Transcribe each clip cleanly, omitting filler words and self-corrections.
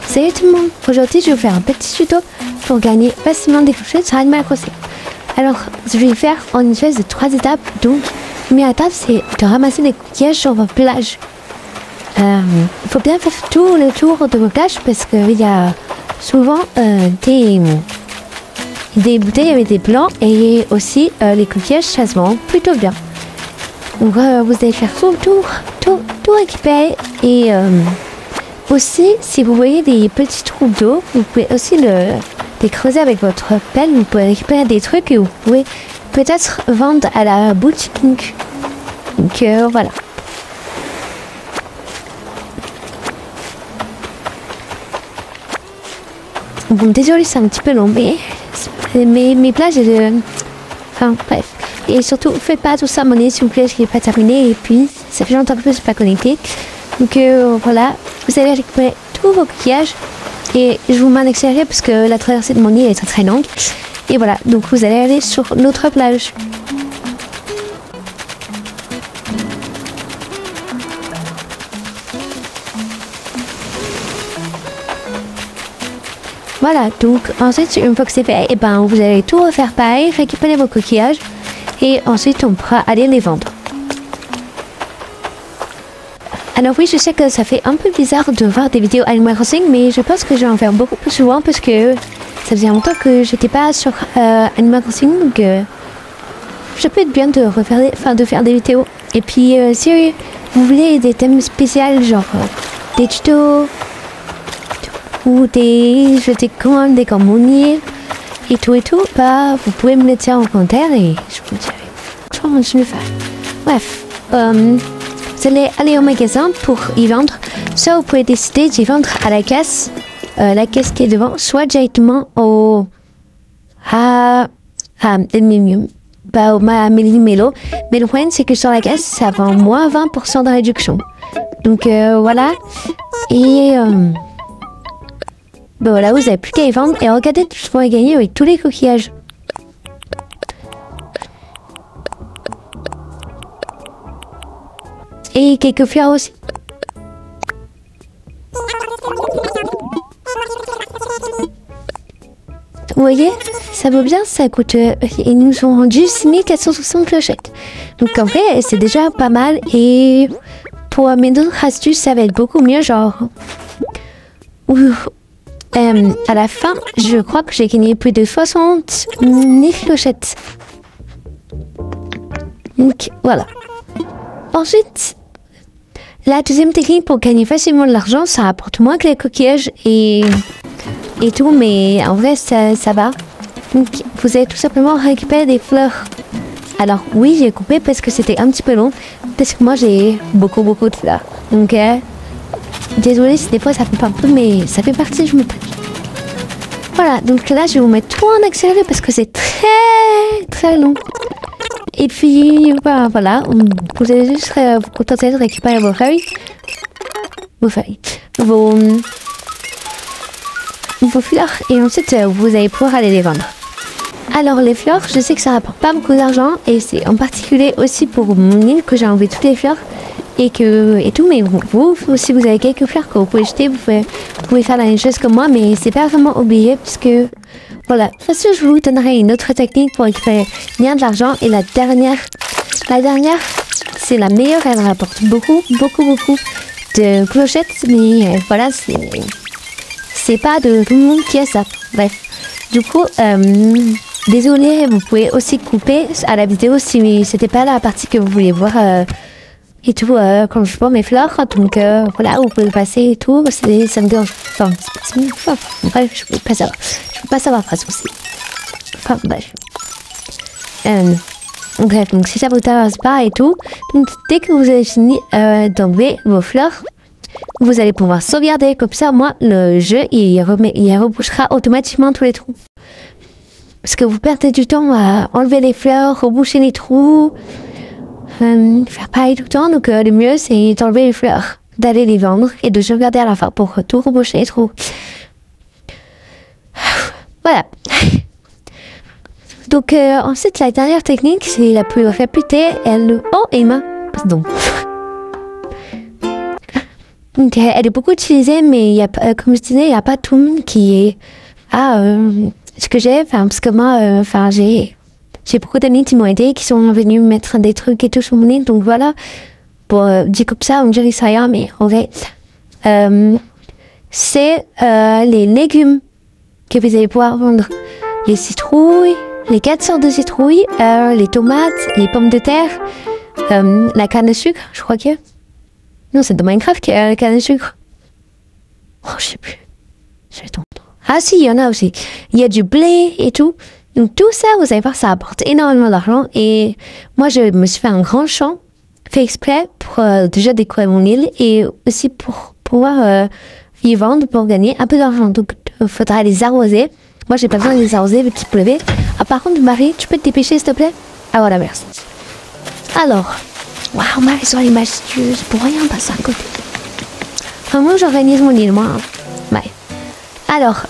Salut tout le monde, aujourd'hui je vais vous faire un petit tuto pour gagner facilement des clochettes sur Animal Crossing. Alors je vais faire en une espèce de 3 étapes. Donc la première étape c'est de ramasser des coquillages sur vos plages. Il faut bien faire tout le tour de vos plages parce qu'il y a souvent des bouteilles avec des blancs et aussi les coquillages ça se vend plutôt bien. Donc vous allez faire tout récupérer et aussi si vous voyez des petits trous d'eau, vous pouvez aussi les creuser avec votre pelle. Vous pouvez récupérer des trucs et vous pouvez peut-être vendre à la boutique. Donc voilà. Bon, désolé, c'est un petit peu long, mais mes plages, enfin bref. Et surtout, faites pas tout ça monnaie s'il vous plaît, je n'ai pas terminé. Et puis, ça fait longtemps que je ne suis pas connectée. Donc voilà, vous allez récupérer tous vos coquillages. Et je vous m'en accélérer parce que la traversée de mon île est très très longue. Et voilà, donc vous allez aller sur notre plage. Voilà, donc ensuite, une fois que c'est fait, et ben, vous allez tout refaire pareil, récupérer vos coquillages et ensuite on pourra aller les vendre. Alors oui, je sais que ça fait un peu bizarre de voir des vidéos Animal Crossing, mais je pense que je vais en faire beaucoup plus souvent parce que ça faisait longtemps que j'étais pas sur Animal Crossing, donc ça peut être bien de faire des vidéos. Et puis si vous voulez des thèmes spéciaux, genre des tutos, ou je découvre des communies et tout, bah vous pouvez me le dire en commentaire et je vous dirai. Je vais continuer à faire. Bref, vous allez aller au magasin pour y vendre. Soit vous pouvez décider d'y vendre à la caisse qui est devant, soit directement à Mélo. Mais le problème c'est que sur la caisse ça vend moins 20% de réduction. Donc voilà. Et ben voilà, vous n'avez plus qu'à y vendre et regardez tout ce que vous pouvez gagner avec tous les coquillages. Et quelques fleurs aussi. Vous voyez, ça vaut bien, ça coûte... ils nous ont rendu 6460 clochettes. Donc en fait, c'est déjà pas mal. Et pour mes autres astuces, ça va être beaucoup mieux, genre... à la fin, je crois que j'ai gagné plus de 60 000 clochettes. Donc, voilà. Ensuite, la deuxième technique pour gagner facilement de l'argent, ça rapporte moins que les coquillages et tout, mais en vrai, ça va. Donc, vous allez tout simplement récupérer des fleurs. Alors, oui, j'ai coupé parce que c'était un petit peu long, parce que moi, j'ai beaucoup de fleurs. Donc, désolée si des fois ça fait pas un peu, mais ça fait partie, je me prie. Voilà, donc là je vais vous mettre tout en accéléré parce que c'est très long. Et puis voilà, vous allez juste vous contenter de récupérer vos fleurs et ensuite vous allez pouvoir aller les vendre. Alors les fleurs, je sais que ça rapporte pas beaucoup d'argent et c'est en particulier aussi pour mon île que j'ai enlevé toutes les fleurs. Et tout, mais vous, si vous avez quelques fleurs que vous pouvez jeter, vous pouvez faire la même chose que moi, mais c'est pas vraiment obligé, puisque, voilà. De toute façon, je vous donnerai une autre technique pour récupérer bien de l'argent, et la dernière, c'est la meilleure, elle rapporte beaucoup de clochettes, mais voilà, c'est pas de tout le monde qui a ça. Bref, du coup, désolé, vous pouvez aussi couper à la vidéo si c'était pas la partie que vous voulez voir, et tout, quand je vois mes fleurs, donc voilà, vous pouvez passer et tout, ça me dérange. Enfin, bref, je peux pas savoir face aussi. Enfin, bref. Bref, donc si ça vous intéresse pas et tout, donc dès que vous avez fini d'enlever vos fleurs, vous allez pouvoir sauvegarder, comme ça, moi, le jeu, il rebouchera automatiquement tous les trous. Parce que vous perdez du temps à enlever les fleurs, reboucher les trous, faire pareil tout le temps, donc le mieux c'est d'enlever les fleurs, d'aller les vendre et de sauvegarder à la fin pour tout reboucher les trous. Voilà. Donc ensuite la dernière technique c'est la plus réputée, oh Emma, pardon. Donc, elle est beaucoup utilisée, mais il y a, comme je disais, il n'y a pas tout le monde qui est ce que j'ai. Parce que moi, j'ai beaucoup d'amis qui m'ont aidé, qui sont venus mettre des trucs et tout sur mon île. Donc voilà, dit comme ça, on dirait ça rien, mais en fait, c'est les légumes que vous allez pouvoir vendre. Les citrouilles, les 4 sortes de citrouilles, les tomates, les pommes de terre, la canne à sucre, je crois que... Non, c'est de Minecraft qu'il y a la canne à sucre. Oh, je sais plus. Ah si, il y en a aussi. Il y a du blé et tout. Donc tout ça, vous allez voir, ça apporte énormément d'argent. Et moi, je me suis fait un grand champ, fait exprès pour déjà décorer mon île et aussi pour pouvoir y vendre pour gagner un peu d'argent. Donc, il faudra les arroser. Moi, j'ai pas besoin de les arroser vu qu'il pleuvait. Ah, par contre, Marie, tu peux te dépêcher, s'il te plaît? Ah, voilà, merci. Alors, waouh, Marie, sur les majestueuses, pour rien passer à côté. Vraiment, j'organise mon île, moi. Ouais. Alors,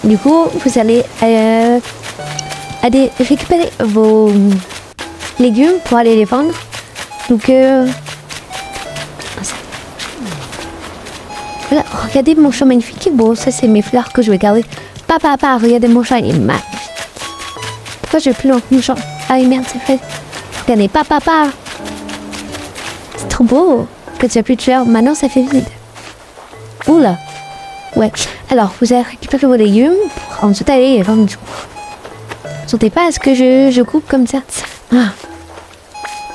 du coup, vous allez aller récupérer vos légumes pour aller les vendre. Donc, voilà, regardez mon champ magnifique. Bon, ça, c'est mes fleurs que je vais garder. Papa, regardez mon champ, il est magnifique. Pourquoi je vais plus loin que mon champ? Ah oui, merde, c'est fait. Regardez, papa. C'est trop beau que tu as plus de fleurs. Maintenant, ça fait vide. Oula. Ouais. Alors, vous allez récupérer vos légumes pour ensuite aller les vendre du coup. Sentez pas à ce que je coupe comme ça. Ah.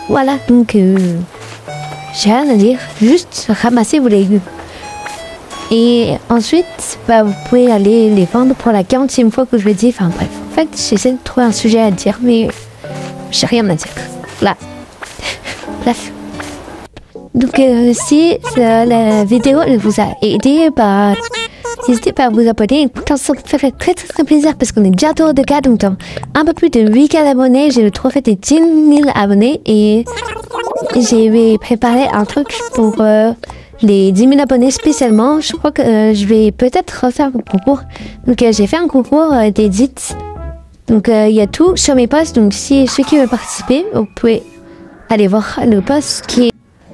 Voilà, donc, j'ai rien à dire. Juste ramasser vos légumes. Et ensuite, bah, vous pouvez aller les vendre pour la 40e fois que je le dis. Enfin bref, en fait, j'essaie de trouver un sujet à dire, mais j'ai rien à dire. Là. Bref. Donc, si la vidéo vous a aidé, bah, n'hésitez pas à vous abonner. Ça me fait très très plaisir parce qu'on est bientôt au 2K, donc dans un peu plus de 8K abonnés, j'ai le trophée des 10 000 abonnés et j'ai préparé un truc pour les 10 000 abonnés spécialement. Je crois que je vais peut-être refaire un concours. Donc j'ai fait un concours d'edit. Donc il y a tout sur mes posts. Donc si ceux qui veulent participer, vous pouvez aller voir le post qui est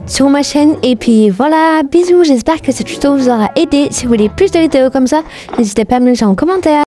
sur ma chaîne. Et puis voilà, bisous, j'espère que ce tuto vous aura aidé. Si vous voulez plus de vidéos comme ça, n'hésitez pas à me le dire en commentaire.